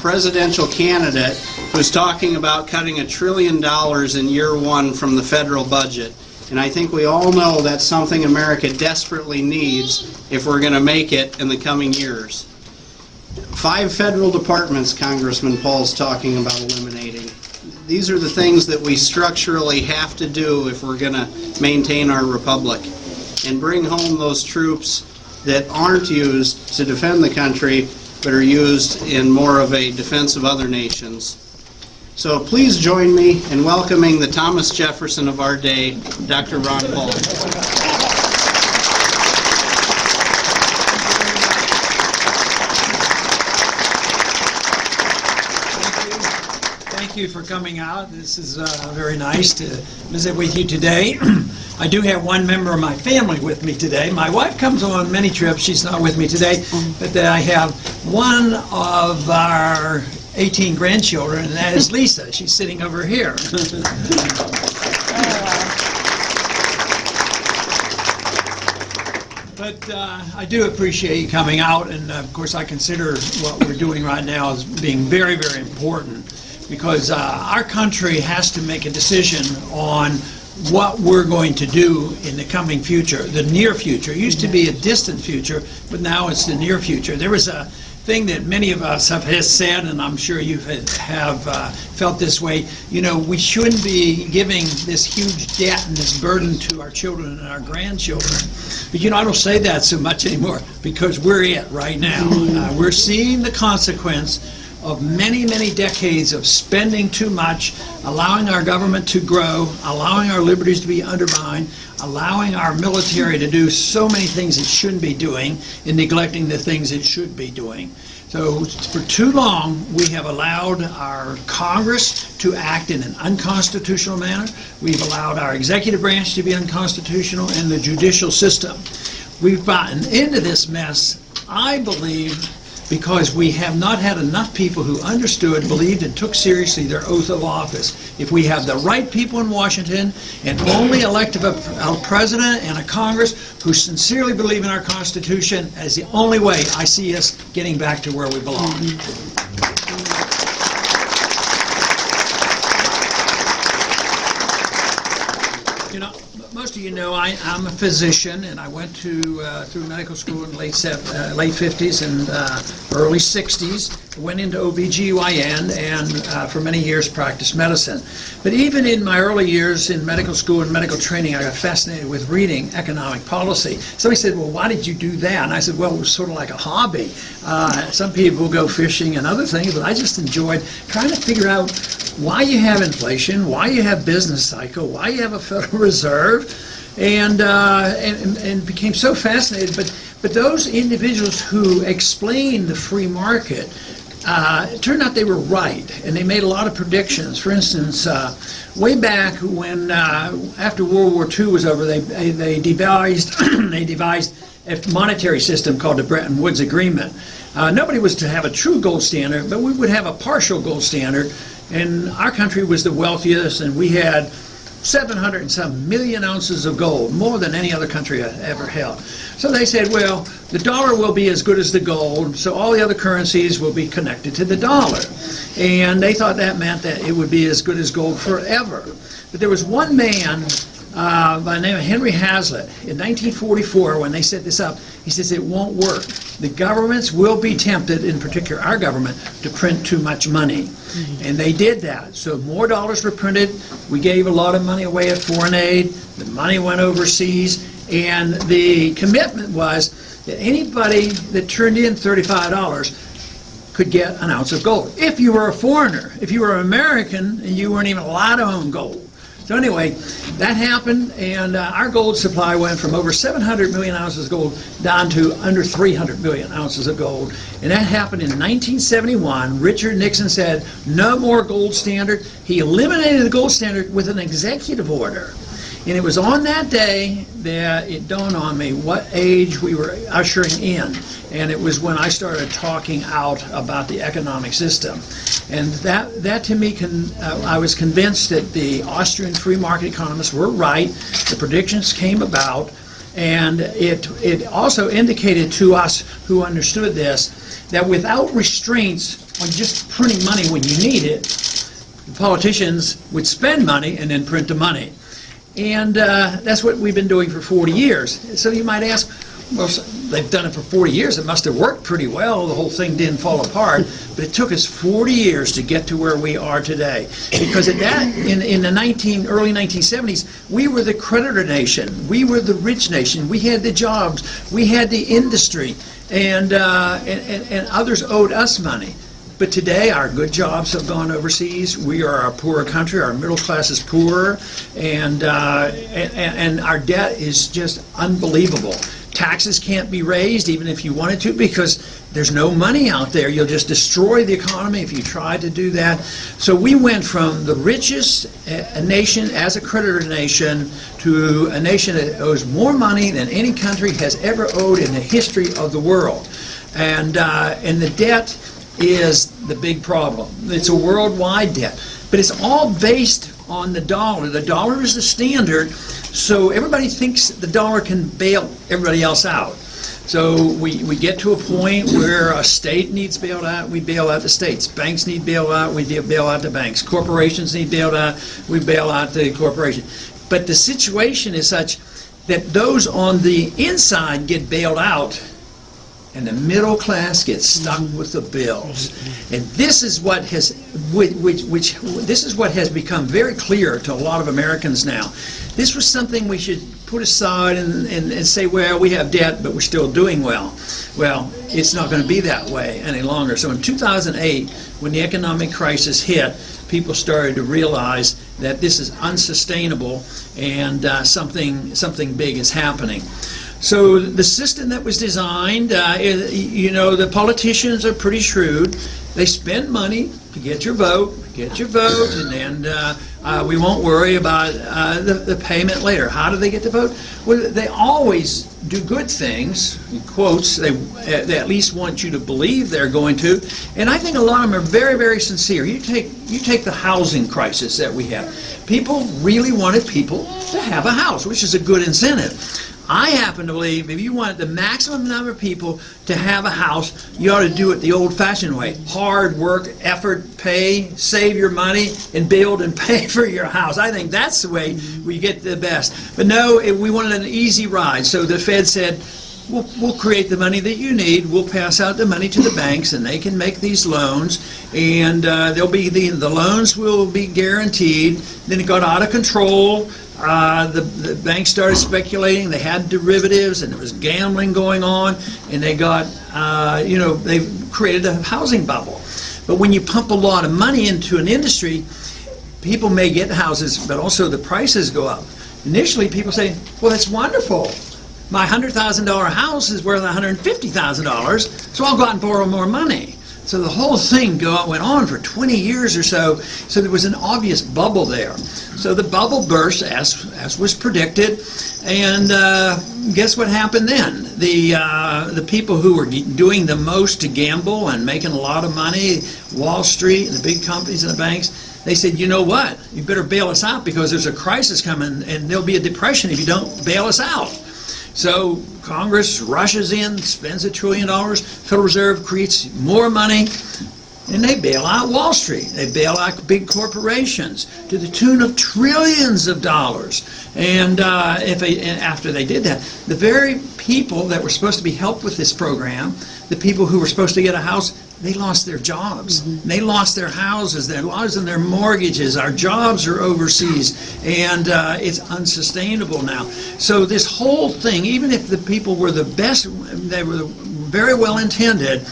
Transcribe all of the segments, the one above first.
presidential candidate who's talking about cutting $1 trillion in year one from the federal budget. And I think we all know that's something America desperately needs if we're going to make it in the coming years. 5 federal departments Congressman Paul's talking about eliminating. These are the things that we structurally have to do if we're going to maintain our republic and bring home those troops that aren't used to defend the country but are used in more of a defense of other nations. So please join me in welcoming the Thomas Jefferson of our day, Dr. Ron Paul. Thank you for coming out. This is very nice to visit with you today. I do have one member of my family with me today. My wife comes on many trips. She's not with me today, but I have one of our 18 grandchildren, and that is Lisa. She's sitting over here. But I do appreciate you coming out, and of course I consider what we're doing right now as being very, very important, because our country has to make a decision on what we're going to do in the coming future, the near future. It used to be a distant future, but now it's the near future. There was a thing that many of us have said, and I'm sure you have felt this way. You know, we shouldn't be giving this huge debt and this burden to our children and our grandchildren. But you know, I don't say that so much anymore because we're it right now. We're seeing the consequence of many, many decades of spending too much, allowing our government to grow, allowing our liberties to be undermined, allowing our military to do so many things it shouldn't be doing, and neglecting the things it should be doing. So for too long, we have allowed our Congress to act in an unconstitutional manner. We've allowed our executive branch to be unconstitutional, and the judicial system. We've gotten into this mess, I believe, because we have not had enough people who understood, believed, and took seriously their oath of office. If we have the right people in Washington and only elect a president and a Congress who sincerely believe in our Constitution, as the only way I see us getting back to where we belong. You know, most of you know I'm a physician, and I went through medical school in late 50s and early 60s, went into OBGYN, and for many years practiced medicine. But even in my early years in medical school and medical training, I got fascinated with reading economic policy. Somebody said, well, why did you do that? And I said, well, it was sort of like a hobby. Some people go fishing and other things, but I just enjoyed trying to figure out why you have inflation, why you have business cycle, why you have a Federal Reserve, and became so fascinated. But those individuals who explained the free market, it turned out they were right, and they made a lot of predictions. For instance, way back when after World War II was over, they devised a monetary system called the Bretton Woods Agreement. Nobody was to have a true gold standard, but we would have a partial gold standard. And our country was the wealthiest, and we had 700 and some million ounces of gold, more than any other country ever held. So they said, well, the dollar will be as good as the gold, so all the other currencies will be connected to the dollar. And they thought that meant that it would be as good as gold forever. But there was one man by the name of Henry Hazlitt in 1944, when they set this up, he says it won't work. The governments will be tempted, in particular our government, to print too much money. And they did that. So more dollars were printed. We gave a lot of money away at foreign aid. The money went overseas. And the commitment was that anybody that turned in $35 could get an ounce of gold. If you were a foreigner, if you were an American, and you weren't even allowed to own gold. So anyway, that happened, and our gold supply went from over 700 million ounces of gold down to under 300 million ounces of gold. And that happened in 1971. Richard Nixon said, no more gold standard. He eliminated the gold standard with an executive order. And it was on that day that it dawned on me what age we were ushering in. And it was when I started talking out about the economic system. And that to me, I was convinced that the Austrian free market economists were right. The predictions came about. And it also indicated to us who understood this that without restraints, on just printing money when you need it. The politicians would spend money and then print the money. And that's what we've been doing for 40 years. So you might ask, well, they've done it for 40 years. It must have worked pretty well. The whole thing didn't fall apart. But it took us 40 years to get to where we are today. Because at that, in the early 1970s, we were the creditor nation. We were the rich nation. We had the jobs. We had the industry. And others owed us money. But today, our good jobs have gone overseas. We are a poorer country. Our middle class is poorer, and our debt is just unbelievable. Taxes can't be raised, even if you wanted to, because there's no money out there. You'll just destroy the economy if you try to do that. So we went from the richest nation as a creditor nation to a nation that owes more money than any country has ever owed in the history of the world, and the debt is the big problem. It's a worldwide debt, but it's all based on the dollar. The dollar is the standard, so everybody thinks the dollar can bail everybody else out. So we get to a point where a state needs bailed out, we bail out the states. Banks need bailed out, we bail out the banks. Corporations need bailed out, we bail out the corporation. But the situation is such that those on the inside get bailed out, and the middle class gets stuck with the bills. And this is what has this is what has become very clear to a lot of Americans now. This was something we should put aside and say, well, we have debt, but we're still doing well. Well, it's not going to be that way any longer. So in 2008, when the economic crisis hit, people started to realize that this is unsustainable, and something big is happening. So the system that was designed, the politicians are pretty shrewd. They spend money to get your vote, and then we won't worry about the payment later. How do they get the vote? Well, they always do good things, in quotes. They at least want you to believe they're going to. And I think a lot of them are very, very sincere. You take the housing crisis that we have. People really wanted people to have a house, which is a good incentive. I happen to believe if you want the maximum number of people to have a house, you ought to do it the old-fashioned way. Hard work, effort, pay, save your money, and build and pay for your house. I think that's the way we get the best. But no, we wanted an easy ride. So the Fed said, we'll create the money that you need. We'll pass out the money to the banks, and they can make these loans. And they'll be the loans will be guaranteed. Then it got out of control. The banks started speculating. They had derivatives, and there was gambling going on, and they got, they created a housing bubble. But when you pump a lot of money into an industry, people may get houses, but also the prices go up. Initially, people say, well, that's wonderful. My $100,000 house is worth $150,000, so I'll go out and borrow more money. So the whole thing went on for 20 years or so, so there was an obvious bubble there. So the bubble burst as was predicted, and guess what happened then? The people who were doing the most to gamble and making a lot of money, Wall Street and the big companies and the banks, they said, you know what, you better bail us out because there's a crisis coming and there'll be a depression if you don't bail us out. So Congress rushes in, spends $1 trillion, Federal Reserve creates more money, and they bail out Wall Street. They bail out big corporations to the tune of trillions of dollars. And after they did that, the very people that were supposed to be helped with this program, the people who were supposed to get a house, they lost their jobs. They lost their houses, their lives, and their mortgages. Our jobs are overseas, and it's unsustainable now. So this whole thing, even if the people were the best, they were very well intended,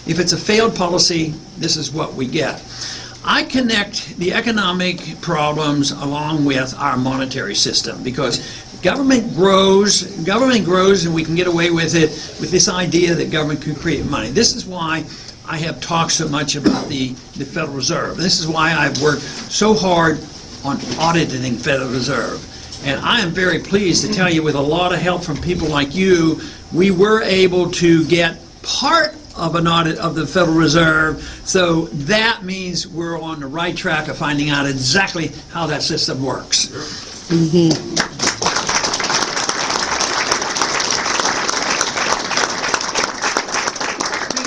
if it's a failed policy, this is what we get. I connect the economic problems along with our monetary system because government grows and we can get away with it with this idea that government can create money. This is why I have talked so much about the Federal Reserve. This is why I've worked so hard on auditing Federal Reserve. And I am very pleased to tell you, with a lot of help from people like you, we were able to get part of an audit of the Federal Reserve. So that means we're on the right track of finding out exactly how that system works.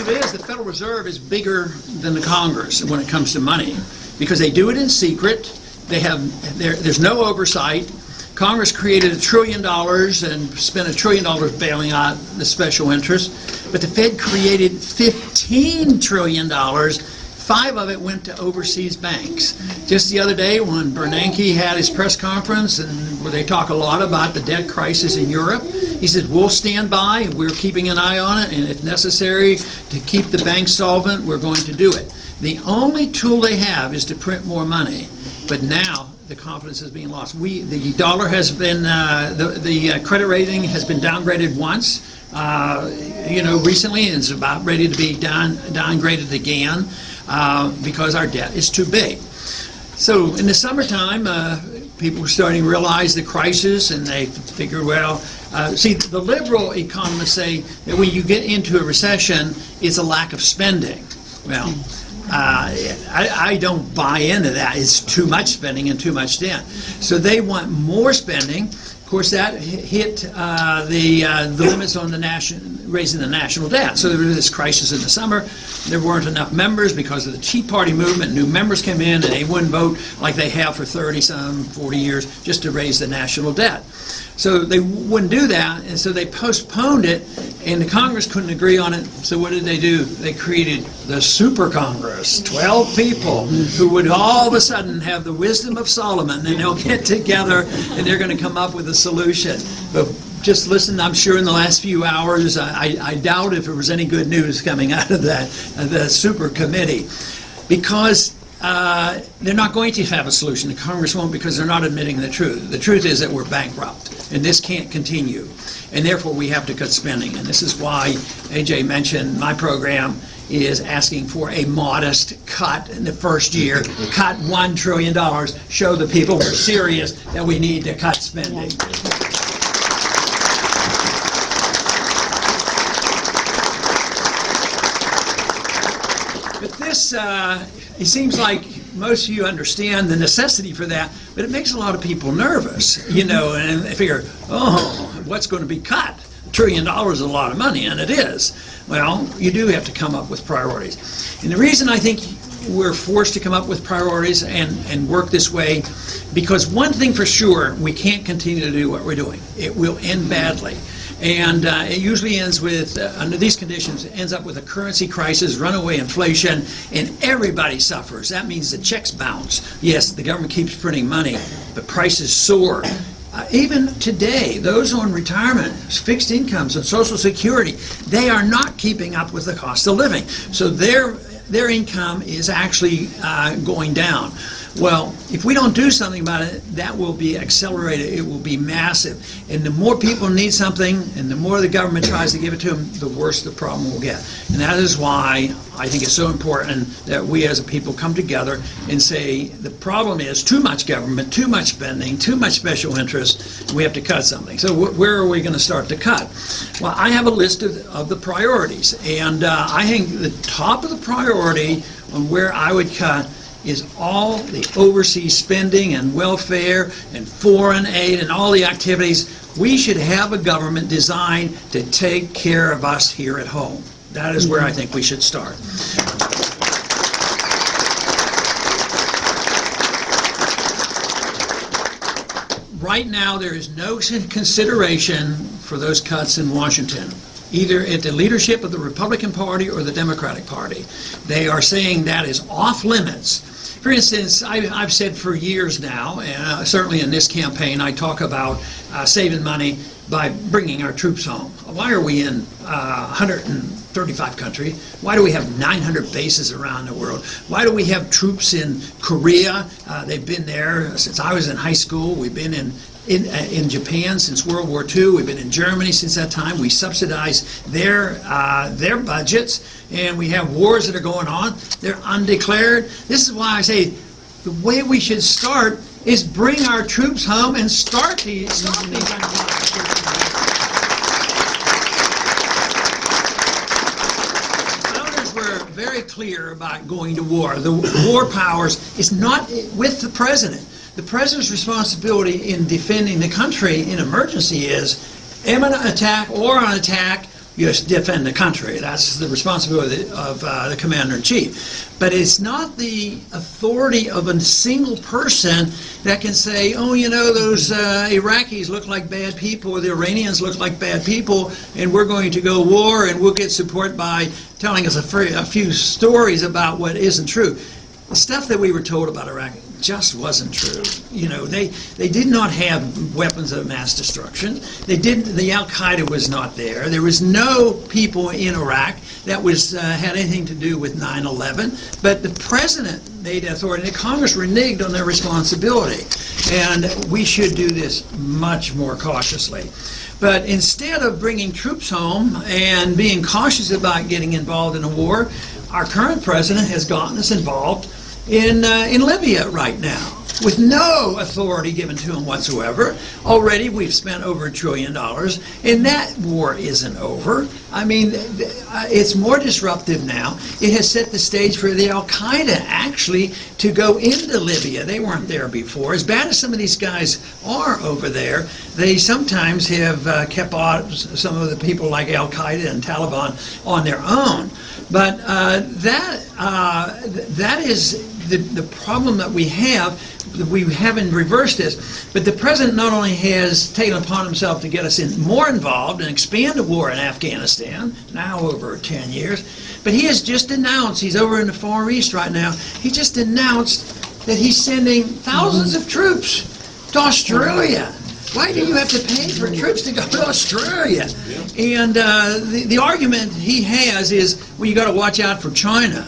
It is the Federal Reserve is bigger than the Congress when it comes to money, because they do it in secret. There's no oversight. Congress created $1 trillion and spent $1 trillion bailing out the special interests, but the Fed created $15 trillion. 5 of it went to overseas banks. Just the other day when Bernanke had his press conference, and where they talk a lot about the debt crisis in Europe, he said, we'll stand by, we're keeping an eye on it, and if necessary to keep the banks solvent, we're going to do it. The only tool they have is to print more money, but now the confidence is being lost. The dollar has been, the credit rating has been downgraded once, recently, and it's about ready to be downgraded again because our debt is too big. So in the summertime, people were starting to realize the crisis, and they figured, the liberal economists say that when you get into a recession, it's a lack of spending. Well, I don't buy into that. It's too much spending and too much debt. So they want more spending. Of course, that hit the limits on raising the national debt. So there was this crisis in the summer. There weren't enough members because of the Tea Party movement. New members came in, and they wouldn't vote like they have for 40 years just to raise the national debt. So they wouldn't do that, and so they postponed it, and the Congress couldn't agree on it. So what did they do? They created the Super Congress, 12 people who would all of a sudden have the wisdom of Solomon, and they'll get together and they're going to come up with a solution. But just listen, I'm sure in the last few hours, I doubt if there was any good news coming out of that, the Super Committee, because they're not going to have a solution. The Congress won't, because they're not admitting the truth. The truth is that we're bankrupt, and this can't continue, and therefore we have to cut spending. And this is why AJ mentioned my program is asking for a modest cut in the first year. Cut $1 trillion. Show the people we're serious that we need to cut spending. But this, it seems like most of you understand the necessity for that, but it makes a lot of people nervous, and they figure, what's going to be cut? $1 trillion is a lot of money, and it is. Well, you do have to come up with priorities. And the reason I think we're forced to come up with priorities and work this way, because one thing for sure, we can't continue to do what we're doing. It will end badly. And it usually ends with, under these conditions, it ends up with a currency crisis, runaway inflation, and everybody suffers. That means the checks bounce. Yes, the government keeps printing money, but prices soar. Even today, those on retirement, fixed incomes, and Social Security, they are not keeping up with the cost of living. So their income is actually going down. Well, if we don't do something about it, that will be accelerated. It will be massive. And the more people need something, and the more the government tries to give it to them, the worse the problem will get. And that is why I think it's so important that we as a people come together and say the problem is too much government, too much spending, too much special interest. We have to cut something. So where are we going to start to cut? Well, I have a list of the priorities. And I think the top of the priority on where I would cut is all the overseas spending and welfare and foreign aid and all the activities. We should have a government designed to take care of us here at home. That is where I think we should start. Right now, there is no consideration for those cuts in Washington, either at the leadership of the Republican Party or the Democratic Party. They are saying that is off limits. For instance, I've said for years now, and certainly in this campaign, I talk about saving money by bringing our troops home. Why are we in 135 countries? Why do we have 900 bases around the world? Why do we have troops in Korea? They've been there since I was in high school. We've been in Japan since World War II. We've been in Germany since that time. We subsidize their budgets, and we have wars that are going on. They're undeclared. This is why I say the way we should start is bring our troops home and stop these Founders were very clear about going to war. The war powers is not with the president. The president's responsibility in defending the country in emergency is imminent attack or an attack You defend the country. That's the responsibility of the commander-in-chief. But it's not the authority of a single person that can say, oh, you know, those Iraqis look like bad people, or the Iranians look like bad people, and we're going to go war, and we'll get support by telling us a few stories about what isn't true. The stuff that we were told about Iraq just wasn't true. You know, they did not have weapons of mass destruction. The Al-Qaeda was not there. There was no people in Iraq that had anything to do with 9/11. But the president made authority, and the Congress reneged on their responsibility. And we should do this much more cautiously. But instead of bringing troops home and being cautious about getting involved in a war, our current president has gotten us involved in Libya right now, with no authority given to him whatsoever. Already we've spent over $1 trillion, and that war isn't over. I mean, it's more disruptive now. It has set the stage for the Al-Qaeda actually to go into Libya. They weren't there before. As bad as some of these guys are over there, they sometimes have kept out some of the people like Al-Qaeda and Taliban on their own. But that is the problem that we have. We haven't reversed this, but the president not only has taken upon himself to get us more involved and expand the war in Afghanistan, now over 10 years, but he has just announced, he's over in the Far East right now, he just announced that he's sending thousands of troops to Australia. Why do you have to pay for troops to go to Australia? And the argument he has is, well, you got to watch out for China.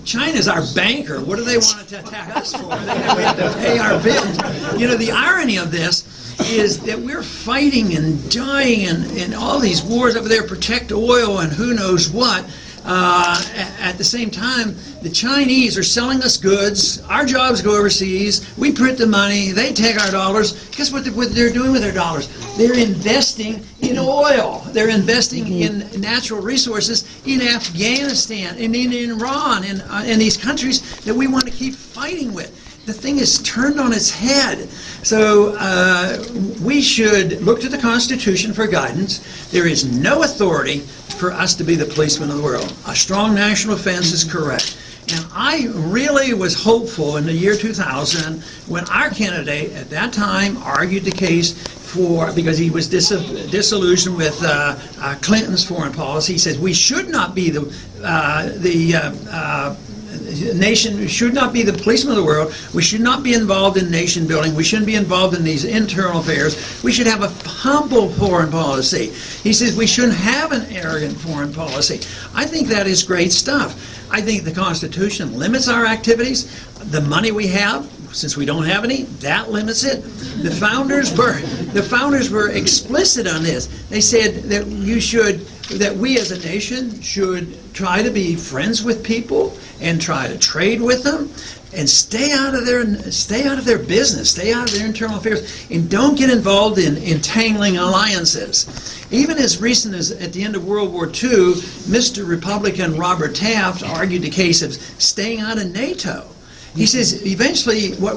China's our banker. What do they want to attack us for? We have to pay our bills. You know, the irony of this is that we're fighting and dying in all these wars over there, protect oil and who knows what. At the same time, the Chinese are selling us goods. Our jobs go overseas. We print the money. They take our dollars. Guess what they're doing with their dollars? They're investing in oil. They're investing in natural resources in Afghanistan and in Iran and these countries that we want to keep fighting with. The thing is turned on its head. So we should look to the Constitution for guidance. There is no authority for us to be the policemen of the world. A strong national defense is correct. And I really was hopeful in the year 2000 when our candidate at that time argued the case because he was disillusioned with Clinton's foreign policy. He said we should not be the nation should not be the policeman of the world. We should not be involved in nation building. We shouldn't be involved in these internal affairs. We should have a humble foreign policy. He says we shouldn't have an arrogant foreign policy. I think that is great stuff. I think the Constitution limits our activities. The money we have, since we don't have any, that limits it. The founders were explicit on this. They said that we as a nation should try to be friends with people and try to trade with them and stay out of their business, stay out of their internal affairs, and don't get involved in entangling alliances. Even as recent as at the end of World War II, Mr. Republican Robert Taft argued the case of staying out of NATO. He says eventually what